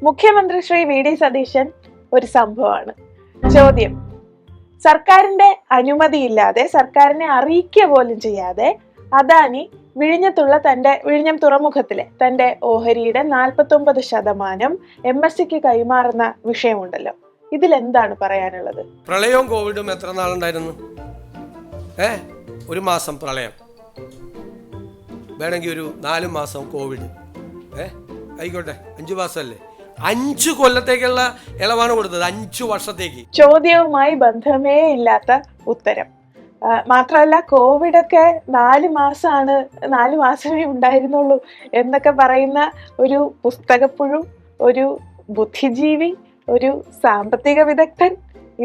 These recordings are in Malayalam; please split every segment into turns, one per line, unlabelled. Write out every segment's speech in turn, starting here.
മുഖ്യമന്ത്രി ശ്രീ വി.ഡി. സതീശൻ ഒരു സംഭവമാണ്. ചോദ്യം: സർക്കാരിന്റെ അനുമതിയില്ലാതെ, സർക്കാരിനെ അറിയിക്കുക പോലും ചെയ്യാതെ അദാനി വിഴിഞ്ഞം തുറമുഖത്തിലെ തന്റെ ഓഹരിയുടെ 49% MSCക്ക് കൈമാറുന്ന വിഷയമുണ്ടല്ലോ, ഇതിലെന്താണ് പറയാനുള്ളത്?
പ്രളയവും കോവിഡും എത്ര നാളുണ്ടായിരുന്നു? ഒരു മാസം പ്രളയം, വേണമെങ്കിൽ ഒരു 4 മാസം കോവിഡ്, ആയിക്കോട്ടെ 5 മാസമല്ലേ, 5 കൊല്ലത്തേക്കുള്ള ഇളവാണ് കൊടുത്തത്, 5 വർഷത്തേക്ക്.
ചോദ്യവുമായി ബന്ധമേ ഇല്ലാത്ത ഉത്തരം. മാത്രമല്ല, കോവിഡൊക്കെ 4 മാസമേ ഉണ്ടായിരുന്നുള്ളൂ എന്നൊക്കെ പറയുന്ന ഒരു പുസ്തകപ്പുഴു, ഒരു ബുദ്ധിജീവി, ഒരു സാമ്പത്തിക വിദഗ്ധൻ,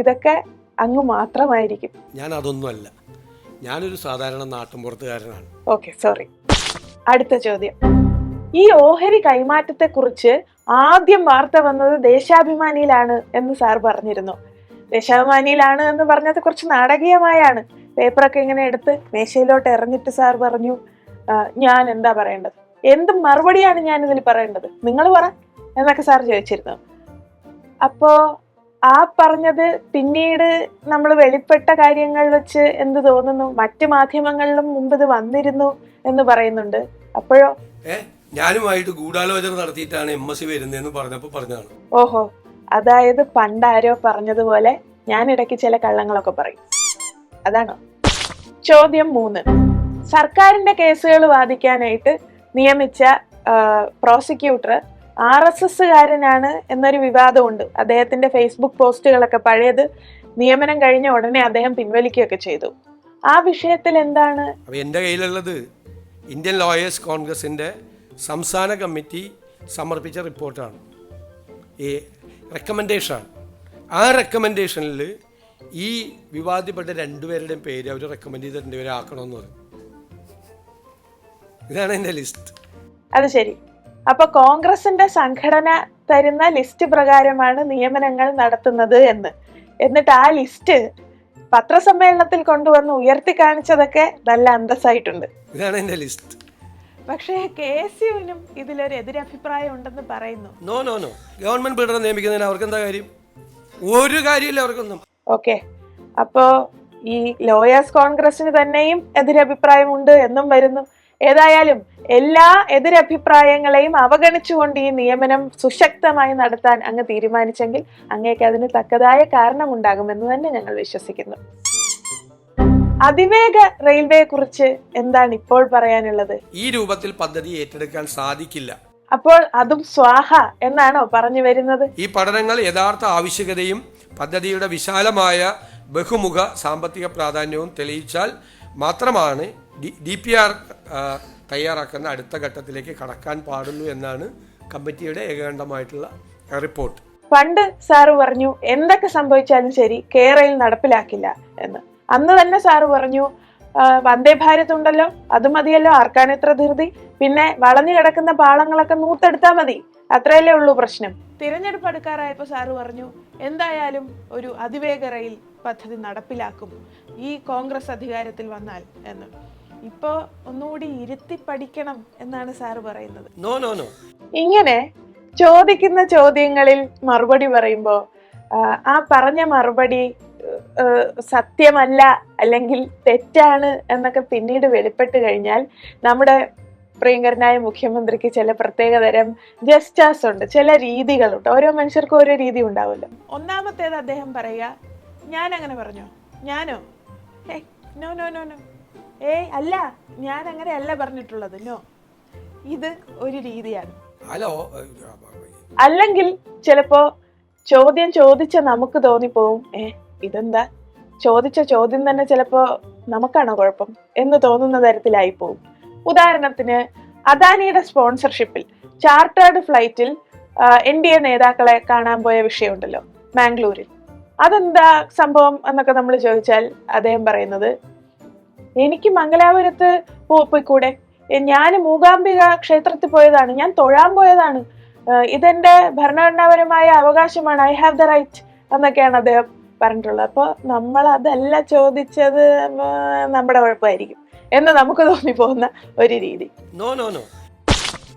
ഇതൊക്കെ അങ്ങ് മാത്രമായിരിക്കും.
ഞാൻ അതൊന്നുമല്ല, ഞാനൊരു സാധാരണ നാട്ടിൻപുറത്തുകാരനാണ്.
Okay, sorry. അടുത്ത ചോദ്യം: ഈ ഓഹരി കൈമാറ്റത്തെ കുറിച്ച് ആദ്യം വാർത്ത വന്നത് ദേശാഭിമാനിയിലാണ് എന്ന് സാർ പറഞ്ഞിരുന്നു. ദേശാഭിമാനിയിലാണ് എന്ന് പറഞ്ഞത് കുറച്ച് നാടകീയമായാണ്. പേപ്പറൊക്കെ ഇങ്ങനെ എടുത്ത് മേശയിലോട്ട് എറിഞ്ഞിട്ട് സാർ പറഞ്ഞു, ഞാൻ എന്താ പറയേണ്ടത്, എന്ത് മറുപടിയാണ് ഞാൻ ഇതിൽ പറയേണ്ടത്, നിങ്ങൾ പറ എന്നൊക്കെ സാർ ചോദിച്ചിരുന്നു. അപ്പോ ആ പറഞ്ഞത് പിന്നീട് നമ്മൾ വെളിപ്പെട്ട കാര്യങ്ങൾ വെച്ച് എന്ത് തോന്നുന്നു, മറ്റു മാധ്യമങ്ങളിലും മുമ്പ് ഇത് വന്നിരുന്നു എന്ന് പറയുന്നുണ്ട്. അപ്പോഴോ
ഞാനുമായിട്ട് ഗൂഢാലോചന നടത്തിയിട്ടാണ് MSc വരുന്നതെന്ന് പറഞ്ഞപ്പോൾ പറഞ്ഞതാണ്.
ഓഹോ, അതായത് പണ്ടാരോ പറഞ്ഞതുപോലെ ഞാൻ ഇടയ്ക്ക് ചില കള്ളങ്ങളൊക്കെ പറയും, അതാണോ? ചോദ്യം 3: സർക്കാരിന്റെ കേസുകൾ വാദിക്കാനായിട്ട് നിയമിച്ച പ്രോസിക്യൂട്ടർ RSSകാരനാണ് എന്നൊരു വിവാദമുണ്ട്. അദ്ദേഹത്തിന്റെ ഫേസ്ബുക്ക് പോസ്റ്റുകളൊക്കെ പഴയത് നിയമനം കഴിഞ്ഞ ഉടനെ അദ്ദേഹം പിൻവലിക്കുകയൊക്കെ ചെയ്തു. ആ വിഷയത്തിൽ എന്താണ്?
എന്റെ കയ്യിലുള്ളത് ഇന്ത്യൻ ലോയേഴ്സ് കോൺഗ്രസിന്റെ സംസ്ഥാന കമ്മിറ്റി സമർപ്പിച്ച റിപ്പോർട്ടാണ്, ഈ റെക്കമെൻഡേഷനാണ്. ആ റെക്കമെൻഡേഷനിൽ ഈ വിവാദപ്പെട്ട 2 പേരുടെയും പേര് അവർ റെക്കമെൻഡ് ചെയ്ത 2 പേരെ ആക്കണമെന്ന് പറയും. ഇതാണ് എൻ്റെ ലിസ്റ്റ്.
അത് ശരി. അപ്പൊ കോൺഗ്രസിന്റെ സംഘടന തരുന്ന ലിസ്റ്റ് പ്രകാരമാണ് നിയമനങ്ങൾ നടത്തുന്നത് എന്നിട്ട് ആ ലിസ്റ്റ് പത്രസമ്മേളനത്തിൽ കൊണ്ടുവന്ന് ഉയർത്തി കാണിച്ചതൊക്കെ നല്ല അന്തസ്സായിട്ടുണ്ട്.
ഇതാണ് എൻ്റെ ലിസ്റ്റ്.
പക്ഷേ KSUവിനും ഇതിലൊരു എതിരഭിപ്രായം ഉണ്ടെന്ന് പറയുന്നു.
നോ ഗവൺമെന്റ് ബിൽഡറെ നിയമിക്കുന്നതിന് അവർക്ക് എന്താ കാര്യം? ഒരു കാര്യമില്ല അവർക്കൊന്നും.
ഓക്കെ, അപ്പോ ഈ ലോയേഴ്സ് കോൺഗ്രസിന് തന്നെയും എതിരഭിപ്രായമുണ്ട് എന്നും വരുന്നു. ഏതായാലും എല്ലാ എതിരഭിപ്രായങ്ങളെയും അവഗണിച്ചുകൊണ്ട് ഈ നിയമനം സുശക്തമായി നടത്താൻ അങ്ങ് തീരുമാനിച്ചെങ്കിൽ അങ്ങേക്ക് അതിന് തക്കതായ കാരണമുണ്ടാകുമെന്ന് തന്നെ ഞങ്ങൾ വിശ്വസിക്കുന്നു. അതിവേഗ റെയിൽവേയെ കുറിച്ച് എന്താണ് ഇപ്പോൾ പറയാനുള്ളത്?
ഈ രൂപത്തിൽ പദ്ധതി ഏറ്റെടുക്കാൻ സാധിക്കില്ല.
അപ്പോൾ അതും സ്വാഹ എന്നാണോ പറഞ്ഞു വരുന്നത്?
ഈ പഠനങ്ങൾ യഥാർത്ഥ ആവശ്യകതയും പദ്ധതിയുടെ വിശാലമായ ബഹുമുഖ സാമ്പത്തിക പ്രാധാന്യവും തെളിയിച്ചാൽ മാത്രമാണ് DPR തയ്യാറാക്കുന്ന അടുത്ത ഘട്ടത്തിലേക്ക് കടക്കാൻ പാടുള്ളൂ എന്നാണ് കമ്മിറ്റിയുടെ ഏകകണ്ഠമായിട്ടുള്ള റിപ്പോർട്ട്.
പണ്ട് സാറ് പറഞ്ഞു എന്തൊക്കെ സംഭവിച്ചാലും ശരി കേരളയിൽ നടപ്പിലാക്കില്ല എന്ന്. അന്ന് തന്നെ സാറ് പറഞ്ഞു വന്ദേ ഭാരത് ഉണ്ടല്ലോ, അത് മതിയല്ലോ, ആർക്കാണ് ഇത്ര ധൃതി, പിന്നെ വളഞ്ഞു കിടക്കുന്ന പാളങ്ങളൊക്കെ നൂത്തെടുത്താ മതി, അത്രയല്ലേ ഉള്ളൂ പ്രശ്നം. തിരഞ്ഞെടുപ്പ് അടുക്കാറായപ്പോ സാറ് പറഞ്ഞു എന്തായാലും ഒരു അതിവേഗ റെയിൽ പദ്ധതി നടപ്പിലാക്കും ഈ കോൺഗ്രസ് അധികാരത്തിൽ വന്നാൽ എന്ന്. ഇപ്പോ ഒന്നുകൂടി ഇരുത്തി പഠിക്കണം എന്നാണ് സാറ് പറയുന്നത്. ഇങ്ങനെ ചോദിക്കുന്ന ചോദ്യങ്ങളിൽ മറുപടി പറയുമ്പോ ആ പറഞ്ഞ മറുപടി സത്യമല്ല അല്ലെങ്കിൽ തെറ്റാണ് എന്നൊക്കെ പിന്നീട് വെളിപ്പെട്ട് കഴിഞ്ഞാൽ നമ്മുടെ പ്രിയങ്കരനായ മുഖ്യമന്ത്രിക്ക് ചില പ്രത്യേകതരം ജസ്റ്റാസ് ഉണ്ട്, ചില രീതികളുണ്ട്. ഓരോ മനുഷ്യർക്കും ഓരോ രീതി ഉണ്ടാവുമല്ലോ. ഒന്നാമത്തേത് അദ്ദേഹം പറയുക, ഞാൻ അങ്ങനെ പറഞ്ഞോ, ഞാനോ, നോ നോ നോ നോ അല്ല, ഞാൻ അങ്ങനെ അല്ല പറഞ്ഞിട്ടുള്ളത്, നോ, ഇത് ഒരു രീതിയാണ്. അല്ലെങ്കിൽ ചിലപ്പോ ചോദ്യം ചോദിച്ച നമുക്ക് തോന്നിപ്പോവും, ഇതെന്താ ചോദിച്ച ചോദ്യം തന്നെ ചിലപ്പോ നമുക്കാണോ കുഴപ്പം എന്ന് തോന്നുന്ന തരത്തിലായി പോവും. ഉദാഹരണത്തിന് അദാനിയുടെ സ്പോൺസർഷിപ്പിൽ ചാർട്ടേഡ് ഫ്ലൈറ്റിൽ NDA നേതാക്കളെ കാണാൻ പോയ വിഷയമുണ്ടല്ലോ മാംഗ്ലൂരിൽ. അതെന്താ സംഭവം എന്നൊക്കെ നമ്മൾ ചോദിച്ചാൽ അദ്ദേഹം പറയുന്നത്, എനിക്ക് മംഗലാപുരത്ത് പോയിക്കൂടെ, ഞാൻ മൂകാംബിക ക്ഷേത്രത്തിൽ പോയതാണ്, ഞാൻ തൊഴാൻ പോയതാണ്, ഇതെന്റെ ഭരണഘടനാപരമായ അവകാശമാണ്, ഐ ഹാവ് ദ റൈറ്റ് എന്നൊക്കെയാണ് അദ്ദേഹം പറഞ്ഞിട്ടുള്ളത്. അപ്പോൾ നമ്മൾ അതല്ല ചോദിച്ചത്, നമ്മുടെ കുഴപ്പമായിരിക്കും എന്ന് നമുക്ക് തോന്നിപ്പോകുന്ന ഒരു രീതി.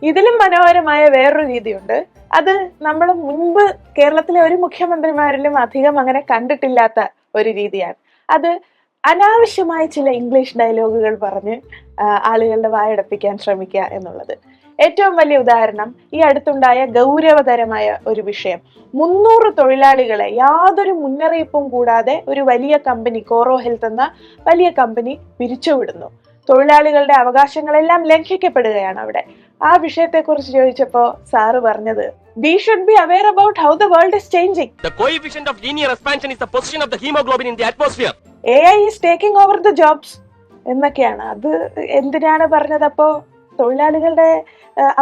ഇതിലും മനോഹരമായ വേറൊരു രീതിയുണ്ട്. അത് നമ്മൾ മുൻപ് കേരളത്തിലെ ഒരു മുഖ്യമന്ത്രിമാരിലും അധികം അങ്ങനെ കണ്ടിട്ടില്ലാത്ത ഒരു രീതിയാണ്. അത് അനാവശ്യമായ ചില ഇംഗ്ലീഷ് ഡയലോഗുകൾ പറഞ്ഞ് ആളുകളുടെ വായടപ്പിക്കാൻ ശ്രമിക്കുക എന്നുള്ളത്. ഏറ്റവും വലിയ ഉദാഹരണം ഈ അടുത്തുണ്ടായ ഗൗരവതരമായ ഒരു വിഷയം. 300 തൊഴിലാളികളെ യാതൊരു മുന്നറിയിപ്പും കൂടാതെ ഒരു വലിയ കമ്പനി, കോറോ ഹെൽത്ത് എന്ന വലിയ കമ്പനി പിരിച്ചുവിടുന്നു. തൊഴിലാളികളുടെ അവകാശങ്ങളെല്ലാം ലംഘിക്കപ്പെടുകയാണ് അവിടെ. ആ വിഷയത്തെക്കുറിച്ച് ചോദിച്ചപ്പോ സാറ് പറഞ്ഞത്, we should be aware about how the world is changing.
The coefficient of linear expansion is the position of the hemoglobin in the atmosphere.
AI is taking over the jobs എന്നൊക്കെയാണ്. അത് എന്തിനാണ് പറഞ്ഞത്? അപ്പോ തൊഴിലാളികളുടെ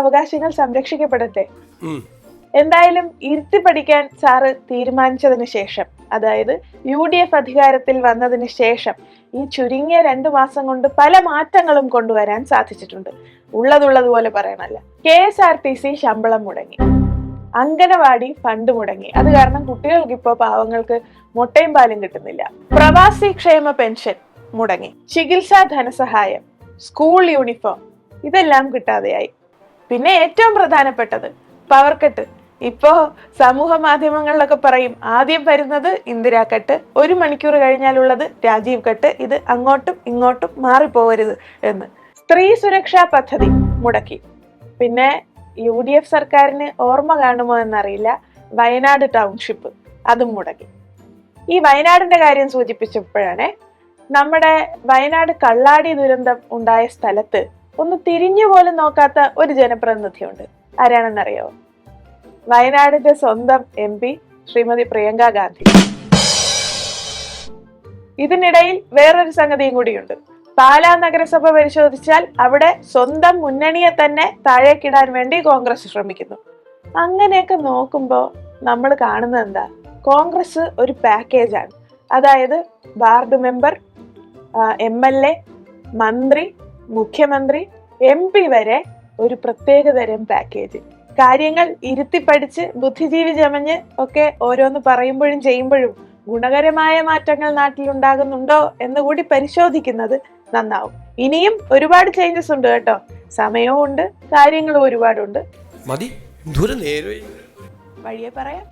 അവകാശങ്ങൾ സംരക്ഷിക്കപ്പെടട്ടെ. എന്തായാലും ഇരുത്തി പഠിക്കാൻ സാറ് തീരുമാനിച്ചതിന് ശേഷം, അതായത് UDF അധികാരത്തിൽ വന്നതിന് ശേഷം ഈ ചുരുങ്ങിയ 2 മാസം കൊണ്ട് പല മാറ്റങ്ങളും കൊണ്ടുവരാൻ സാധിച്ചിട്ടുണ്ട്. ഉള്ളതുപോലെ പറയണല്ല. KSRTC ശമ്പളം മുടങ്ങി, അംഗനവാടി ഫണ്ട് മുടങ്ങി. അത് കാരണം കുട്ടികൾക്ക് ഇപ്പോ പാവങ്ങൾക്ക് മുട്ടയും പാലും കിട്ടുന്നില്ല. പ്രവാസി ക്ഷേമ പെൻഷൻ മുടങ്ങി, ചികിത്സാ ധനസഹായം, സ്കൂൾ യൂണിഫോം ഇതെല്ലാം കിട്ടാതെയായി. പിന്നെ ഏറ്റവും പ്രധാനപ്പെട്ടത് പവർ കട്ട്. ഇപ്പോ സമൂഹ മാധ്യമങ്ങളിലൊക്കെ പറയും ആദ്യം വരുന്നത് ഇന്ദിരാ കട്ട്, 1 മണിക്കൂർ കഴിഞ്ഞാലുള്ളത് രാജീവ് കട്ട്, ഇത് അങ്ങോട്ടും ഇങ്ങോട്ടും മാറിപ്പോവരുത് എന്ന്. സ്ത്രീ സുരക്ഷാ പദ്ധതി മുടക്കി. പിന്നെ UDF സർക്കാരിന് ഓർമ്മ കാണുമോ എന്നറിയില്ല, വയനാട് ടൗൺഷിപ്പ് അതും മുടക്കി. ഈ വയനാടിന്റെ കാര്യം സൂചിപ്പിച്ചപ്പോഴാണ്, നമ്മുടെ വയനാട് കള്ളാടി ദുരന്തം ഉണ്ടായ സ്ഥലത്ത് ഒന്ന് തിരിഞ്ഞു പോലും നോക്കാത്ത ഒരു ജനപ്രതിനിധിയുണ്ട്. ആരാണെന്നറിയോ? വയനാടിന്റെ സ്വന്തം MP ശ്രീമതി പ്രിയങ്ക ഗാന്ധി. ഇതിനിടയിൽ വേറൊരു സംഗതിയും കൂടിയുണ്ട്. പാലാ നഗരസഭ പരിശോധിച്ചാൽ അവിടെ സ്വന്തം മുന്നണിയെ തന്നെ താഴേക്കിടാൻ വേണ്ടി കോൺഗ്രസ് ശ്രമിക്കുന്നു. അങ്ങനെയൊക്കെ നോക്കുമ്പോ നമ്മൾ കാണുന്നത് എന്താ? കോൺഗ്രസ് ഒരു പാക്കേജാണ്. അതായത് വാർഡ് മെമ്പർ, MLA, മന്ത്രി, മുഖ്യമന്ത്രി, MP വരെ ഒരു പ്രത്യേക തരം പാക്കേജ്. കാര്യങ്ങൾ ഇരുത്തി പഠിച്ച് ബുദ്ധിജീവി ചമഞ്ഞ് ഒക്കെ ഓരോന്ന് പറയുമ്പോഴും ചെയ്യുമ്പോഴും ഗുണകരമായ മാറ്റങ്ങൾ നാട്ടിലുണ്ടാകുന്നുണ്ടോ എന്ന് കൂടി പരിശോധിക്കുന്നത് നന്നാവും. ഇനിയും ഒരുപാട് ചേഞ്ചസ് ഉണ്ട് കേട്ടോ. സമയവും ഉണ്ട്, കാര്യങ്ങളും ഒരുപാടുണ്ട്.
മതി, വഴിയെ പറയാം.